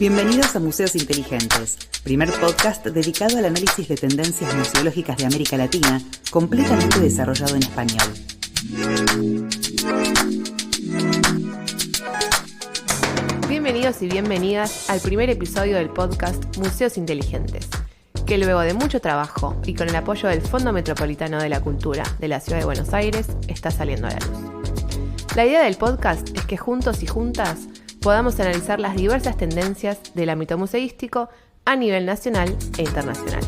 Bienvenidos a Museos Inteligentes, primer podcast dedicado al análisis de tendencias museológicas de América Latina, completamente desarrollado en español. Bienvenidos y bienvenidas al primer episodio del podcast Museos Inteligentes, que luego de mucho trabajo y con el apoyo del Fondo Metropolitano de la Cultura de la Ciudad de Buenos Aires está saliendo a la luz. La idea del podcast es que juntos y juntas podamos analizar las diversas tendencias del ámbito museístico a nivel nacional e internacional.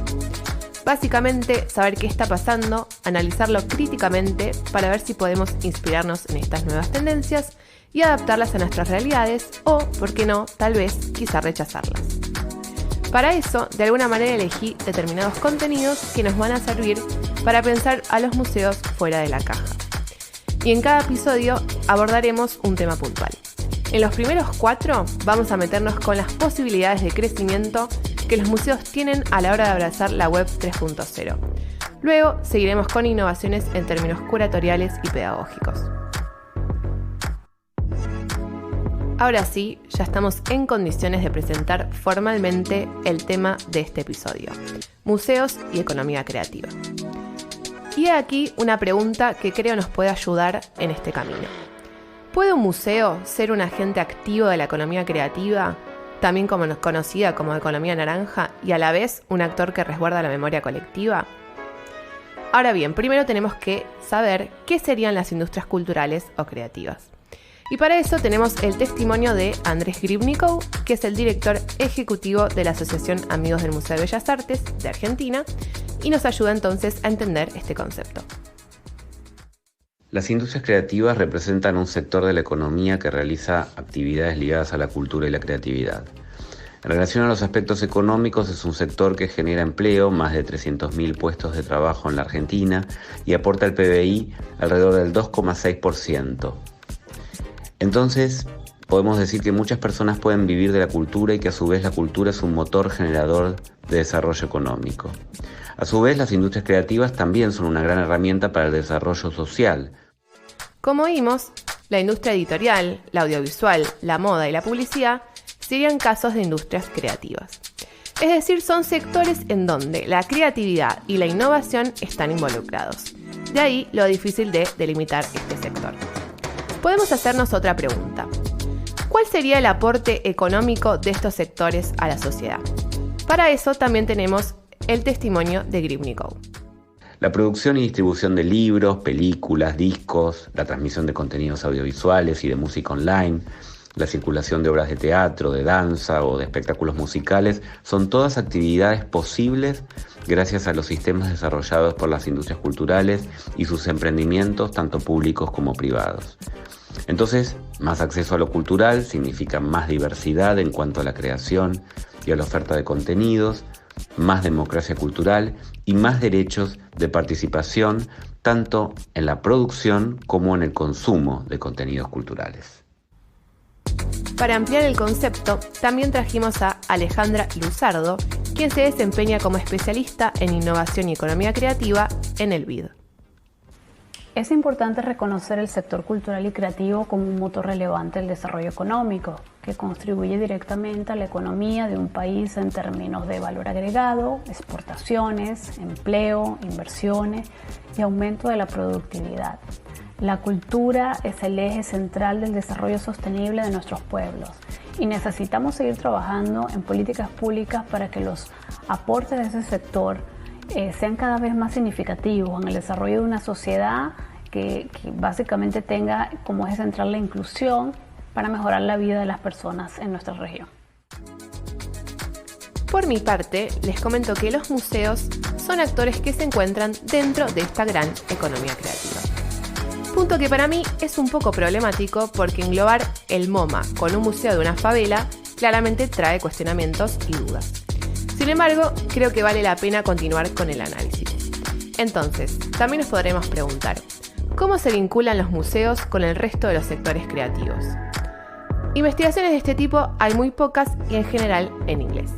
Básicamente, saber qué está pasando, analizarlo críticamente para ver si podemos inspirarnos en estas nuevas tendencias y adaptarlas a nuestras realidades o, por qué no, tal vez, quizá rechazarlas. Para eso, de alguna manera elegí determinados contenidos que nos van a servir para pensar a los museos fuera de la caja. Y en cada episodio abordaremos un tema puntual. En los primeros 4 vamos a meternos con las posibilidades de crecimiento que los museos tienen a la hora de abrazar la web 3.0. Luego seguiremos con innovaciones en términos curatoriales y pedagógicos. Ahora sí, ya estamos en condiciones de presentar formalmente el tema de este episodio: museos y economía creativa. Y aquí una pregunta que creo nos puede ayudar en este camino. ¿Puede un museo ser un agente activo de la economía creativa, también conocida como economía naranja, y a la vez un actor que resguarda la memoria colectiva? Ahora bien, primero tenemos que saber qué serían las industrias culturales o creativas. Y para eso tenemos el testimonio de Andrés Gribnikov, que es el director ejecutivo de la Asociación Amigos del Museo de Bellas Artes de Argentina, y nos ayuda entonces a entender este concepto. Las industrias creativas representan un sector de la economía que realiza actividades ligadas a la cultura y la creatividad. En relación a los aspectos económicos, es un sector que genera empleo, más de 300.000 puestos de trabajo en la Argentina, y aporta al PBI alrededor del 2,6%. Entonces, podemos decir que muchas personas pueden vivir de la cultura y que a su vez la cultura es un motor generador de desarrollo económico. A su vez, las industrias creativas también son una gran herramienta para el desarrollo social. Como vimos, la industria editorial, la audiovisual, la moda y la publicidad serían casos de industrias creativas. Es decir, son sectores en donde la creatividad y la innovación están involucrados. De ahí lo difícil de delimitar este sector. Podemos hacernos otra pregunta. ¿Cuál sería el aporte económico de estos sectores a la sociedad? Para eso también tenemos el testimonio de Gribnikov. La producción y distribución de libros, películas, discos, la transmisión de contenidos audiovisuales y de música online, la circulación de obras de teatro, de danza o de espectáculos musicales son todas actividades posibles gracias a los sistemas desarrollados por las industrias culturales y sus emprendimientos, tanto públicos como privados. Entonces, más acceso a lo cultural significa más diversidad en cuanto a la creación y a la oferta de contenidos, más democracia cultural y más derechos de participación tanto en la producción como en el consumo de contenidos culturales. Para ampliar el concepto, también trajimos a Alejandra Luzardo, quien se desempeña como especialista en innovación y economía creativa en el BID. Es importante reconocer el sector cultural y creativo como un motor relevante del desarrollo económico, que contribuye directamente a la economía de un país en términos de valor agregado, exportaciones, empleo, inversiones y aumento de la productividad. La cultura es el eje central del desarrollo sostenible de nuestros pueblos y necesitamos seguir trabajando en políticas públicas para que los aportes de ese sector sean cada vez más significativos en el desarrollo de una sociedad que básicamente tenga como eje central la inclusión para mejorar la vida de las personas en nuestra región. Por mi parte, les comento que los museos son actores que se encuentran dentro de esta gran economía creativa. Punto que para mí es un poco problemático porque englobar el MoMA con un museo de una favela claramente trae cuestionamientos y dudas. Sin embargo, creo que vale la pena continuar con el análisis. Entonces, también nos podremos preguntar, ¿cómo se vinculan los museos con el resto de los sectores creativos? Investigaciones de este tipo hay muy pocas y en general en inglés.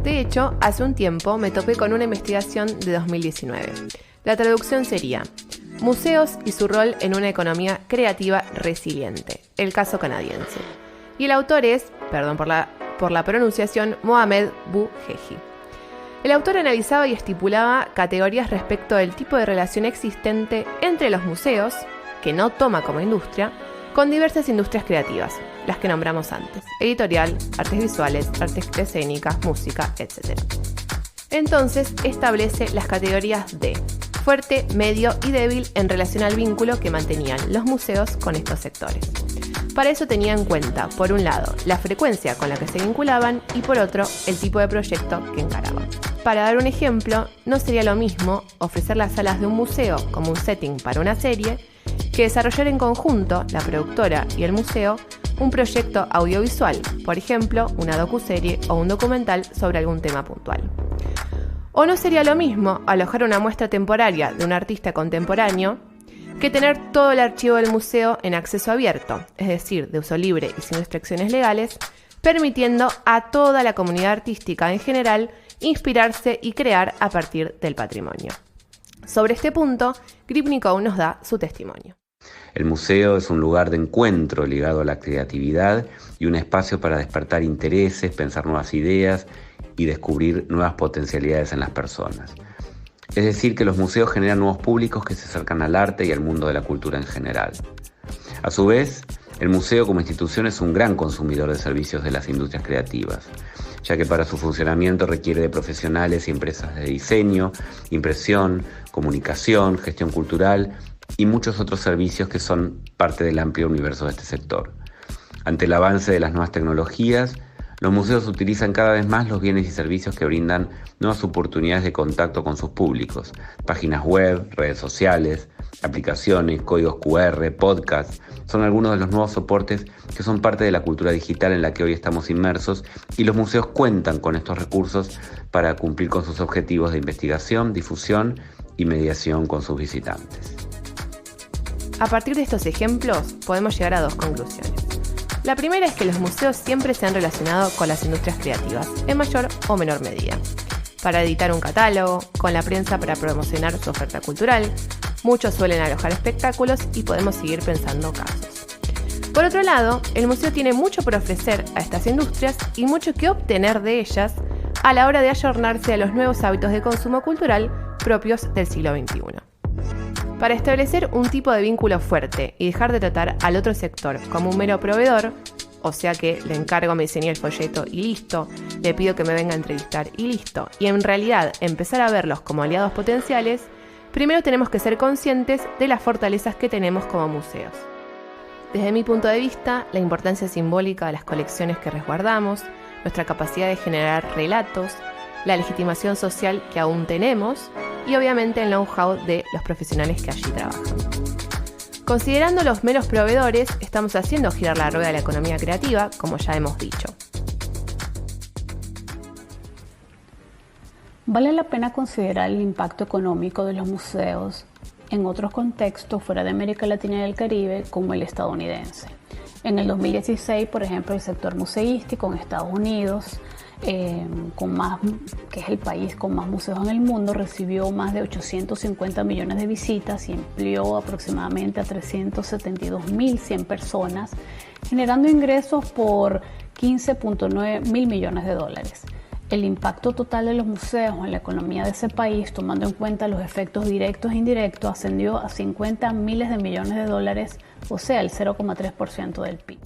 De hecho, hace un tiempo me topé con una investigación de 2019. La traducción sería Museos y su rol en una economía creativa resiliente, el caso canadiense. y el autor es, perdón por la pronunciación, Mohamed Boujeji. El autor analizaba y estipulaba categorías respecto del tipo de relación existente entre los museos, que no toma como industria, con diversas industrias creativas, las que nombramos antes: editorial, artes visuales, artes escénicas, música, etc. Entonces establece las categorías de fuerte, medio y débil en relación al vínculo que mantenían los museos con estos sectores. Para eso tenía en cuenta, por un lado, la frecuencia con la que se vinculaban y por otro, el tipo de proyecto que encaraban. Para dar un ejemplo, no sería lo mismo ofrecer las salas de un museo como un setting para una serie que desarrollar en conjunto, la productora y el museo, un proyecto audiovisual, por ejemplo, una docuserie o un documental sobre algún tema puntual. O no sería lo mismo alojar una muestra temporaria de un artista contemporáneo que tener todo el archivo del museo en acceso abierto, es decir, de uso libre y sin restricciones legales, permitiendo a toda la comunidad artística en general inspirarse y crear a partir del patrimonio. Sobre este punto, Gribnikov nos da su testimonio. El museo es un lugar de encuentro ligado a la creatividad y un espacio para despertar intereses, pensar nuevas ideas y descubrir nuevas potencialidades en las personas. Es decir, que los museos generan nuevos públicos que se acercan al arte y al mundo de la cultura en general. A su vez, el museo como institución es un gran consumidor de servicios de las industrias creativas, ya que para su funcionamiento requiere de profesionales y empresas de diseño, impresión, comunicación, gestión cultural y muchos otros servicios que son parte del amplio universo de este sector. Ante el avance de las nuevas tecnologías, los museos utilizan cada vez más los bienes y servicios que brindan nuevas oportunidades de contacto con sus públicos: páginas web, redes sociales, aplicaciones, códigos QR, podcasts. Son algunos de los nuevos soportes que son parte de la cultura digital en la que hoy estamos inmersos, y los museos cuentan con estos recursos para cumplir con sus objetivos de investigación, difusión y mediación con sus visitantes. A partir de estos ejemplos, podemos llegar a dos conclusiones. La primera es que los museos siempre se han relacionado con las industrias creativas, en mayor o menor medida. Para editar un catálogo, con la prensa para promocionar su oferta cultural, muchos suelen alojar espectáculos y podemos seguir pensando casos. Por otro lado, el museo tiene mucho por ofrecer a estas industrias y mucho que obtener de ellas a la hora de ayornarse a los nuevos hábitos de consumo cultural propios del siglo XXI. Para establecer un tipo de vínculo fuerte y dejar de tratar al otro sector como un mero proveedor, o sea que le encargo, me diseñé el folleto y listo, le pido que me venga a entrevistar y listo, y en realidad empezar a verlos como aliados potenciales, primero tenemos que ser conscientes de las fortalezas que tenemos como museos. Desde mi punto de vista, la importancia simbólica de las colecciones que resguardamos, nuestra capacidad de generar relatos, la legitimación social que aún tenemos y obviamente el know-how de los profesionales que allí trabajan. Considerando los meros proveedores, estamos haciendo girar la rueda de la economía creativa, como ya hemos dicho. Vale la pena considerar el impacto económico de los museos en otros contextos fuera de América Latina y el Caribe, como el estadounidense. En el 2016, por ejemplo, el sector museístico en Estados Unidos, que es el país con más museos en el mundo, recibió más de 850 millones de visitas y empleó aproximadamente a 372.100 personas, generando ingresos por 15.9 mil millones de dólares. El impacto total de los museos en la economía de ese país, tomando en cuenta los efectos directos e indirectos, ascendió a 50 miles de millones de dólares, o sea, el 0,3% del PIB.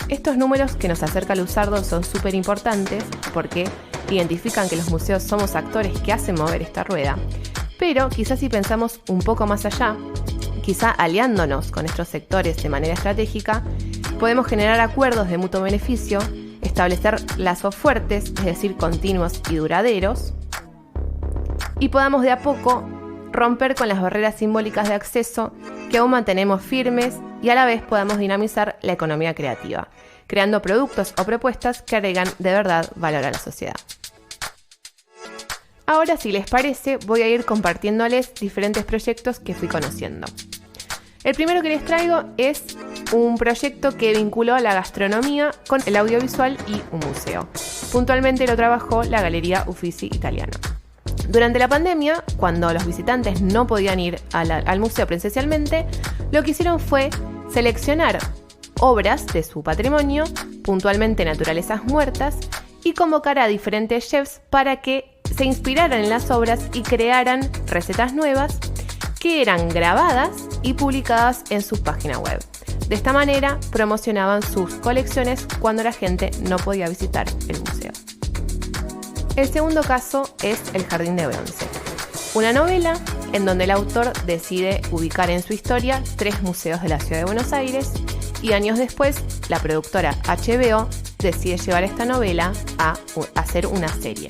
Estos números que nos acerca Luzardo son súper importantes porque identifican que los museos somos actores que hacen mover esta rueda, pero quizás si pensamos un poco más allá, quizá aliándonos con estos sectores de manera estratégica, podemos generar acuerdos de mutuo beneficio, establecer lazos fuertes, es decir, continuos y duraderos, y podamos de a poco romper con las barreras simbólicas de acceso que aún mantenemos firmes y a la vez podamos dinamizar la economía creativa, creando productos o propuestas que agregan de verdad valor a la sociedad. Ahora, si les parece, voy a ir compartiéndoles diferentes proyectos que fui conociendo. El primero que les traigo es un proyecto que vinculó la gastronomía con el audiovisual y un museo. Puntualmente lo trabajó la Galería Uffizi italiana. Durante la pandemia, cuando los visitantes no podían ir al museo presencialmente, lo que hicieron fue seleccionar obras de su patrimonio, puntualmente naturalezas muertas, y convocar a diferentes chefs para que se inspiraran en las obras y crearan recetas nuevas que eran grabadas y publicadas en su página web. De esta manera promocionaban sus colecciones cuando la gente no podía visitar el museo. El segundo caso es El Jardín de Bronce, una novela en donde el autor decide ubicar en su historia 3 museos de la ciudad de Buenos Aires y años después la productora HBO decide llevar esta novela a hacer una serie,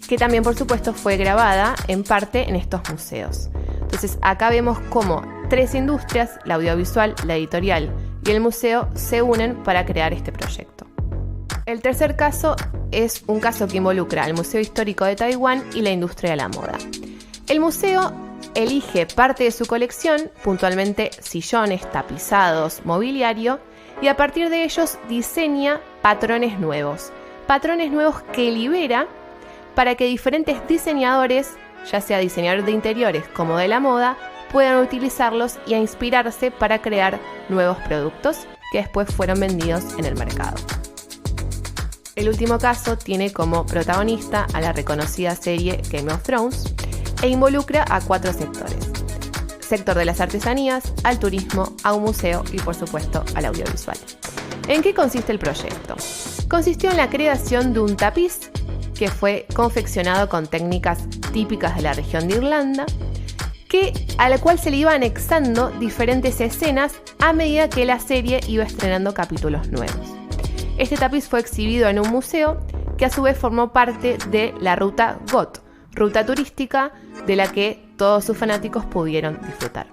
que también por supuesto fue grabada en parte en estos museos. Entonces acá vemos cómo 3 industrias, la audiovisual, la editorial y el museo, se unen para crear este proyecto. El tercer caso es un caso que involucra al Museo Histórico de Taiwán y la industria de la moda. El museo elige parte de su colección, puntualmente sillones, tapizados, mobiliario, y a partir de ellos diseña patrones nuevos que libera para que diferentes diseñadores, ya sea diseñadores de interiores como de la moda, puedan utilizarlos y a inspirarse para crear nuevos productos que después fueron vendidos en el mercado. El último caso tiene como protagonista a la reconocida serie Game of Thrones e involucra a 4 sectores: sector de las artesanías, al turismo, a un museo y por supuesto al audiovisual. ¿En qué consiste el proyecto? Consistió en la creación de un tapiz que fue confeccionado con técnicas típicas de la región de Irlanda, a la cual se le iba anexando diferentes escenas a medida que la serie iba estrenando capítulos nuevos. Este tapiz fue exhibido en un museo que a su vez formó parte de la ruta GOT, ruta turística de la que todos sus fanáticos pudieron disfrutar.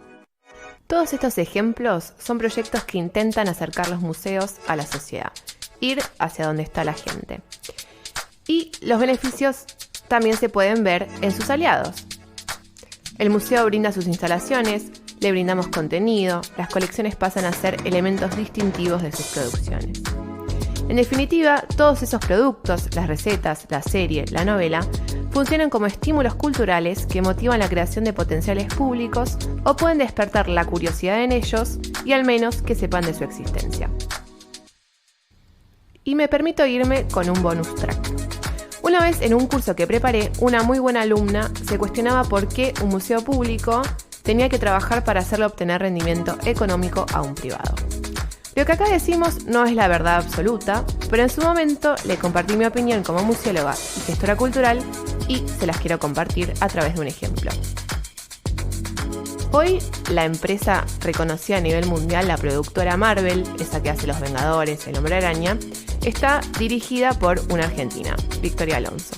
Todos estos ejemplos son proyectos que intentan acercar los museos a la sociedad, ir hacia donde está la gente. Y los beneficios también se pueden ver en sus aliados. El museo brinda sus instalaciones, le brindamos contenido, las colecciones pasan a ser elementos distintivos de sus producciones. En definitiva, todos esos productos, las recetas, la serie, la novela, funcionan como estímulos culturales que motivan la creación de potenciales públicos o pueden despertar la curiosidad en ellos y al menos que sepan de su existencia. Y me permito irme con un bonus track. Una vez en un curso que preparé, una muy buena alumna se cuestionaba por qué un museo público tenía que trabajar para hacerle obtener rendimiento económico a un privado. Lo que acá decimos no es la verdad absoluta, pero en su momento le compartí mi opinión como museóloga y gestora cultural y se las quiero compartir a través de un ejemplo. Hoy, la empresa reconocida a nivel mundial, la productora Marvel, esa que hace Los Vengadores, El Hombre Araña, está dirigida por una argentina, Victoria Alonso.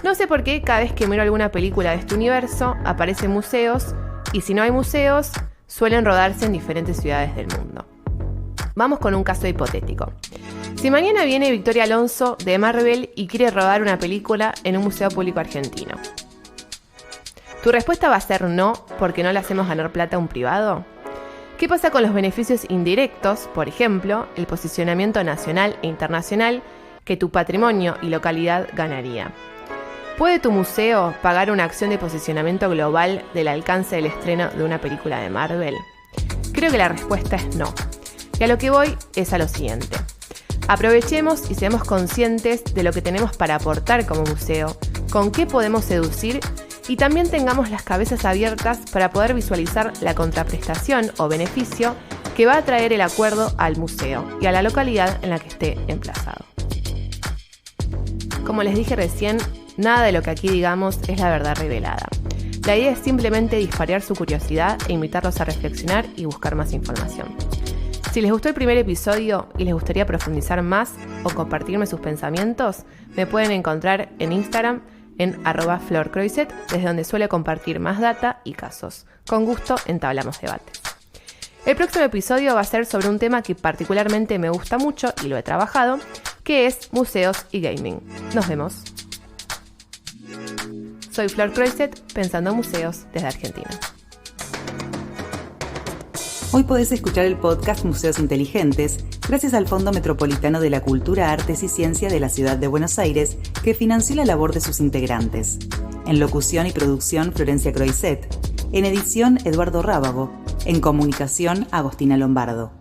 No sé por qué cada vez que miro alguna película de este universo aparecen museos y si no hay museos, suelen rodarse en diferentes ciudades del mundo. Vamos con un caso hipotético. Si mañana viene Victoria Alonso de Marvel y quiere rodar una película en un museo público argentino, ¿tu respuesta va a ser no porque no le hacemos ganar plata a un privado? ¿Qué pasa con los beneficios indirectos, por ejemplo, el posicionamiento nacional e internacional que tu patrimonio y localidad ganaría? ¿Puede tu museo pagar una acción de posicionamiento global del alcance del estreno de una película de Marvel? Creo que la respuesta es no. Y a lo que voy es a lo siguiente. Aprovechemos y seamos conscientes de lo que tenemos para aportar como museo, con qué podemos seducir y también tengamos las cabezas abiertas para poder visualizar la contraprestación o beneficio que va a traer el acuerdo al museo y a la localidad en la que esté emplazado. Como les dije recién, nada de lo que aquí digamos es la verdad revelada. La idea es simplemente disparar su curiosidad e invitarlos a reflexionar y buscar más información. Si les gustó el primer episodio y les gustaría profundizar más o compartirme sus pensamientos, me pueden encontrar en Instagram en @florcroiset, desde donde suele compartir más data y casos. Con gusto entablamos debates. El próximo episodio va a ser sobre un tema que particularmente me gusta mucho y lo he trabajado, que es museos y gaming. Nos vemos. Soy Flor Croiset, pensando en museos desde Argentina. Hoy podés escuchar el podcast Museos Inteligentes gracias al Fondo Metropolitano de la Cultura, Artes y Ciencia de la Ciudad de Buenos Aires, que financió la labor de sus integrantes. En locución y producción, Florencia Croiset. En edición, Eduardo Rábago. En comunicación, Agostina Lombardo.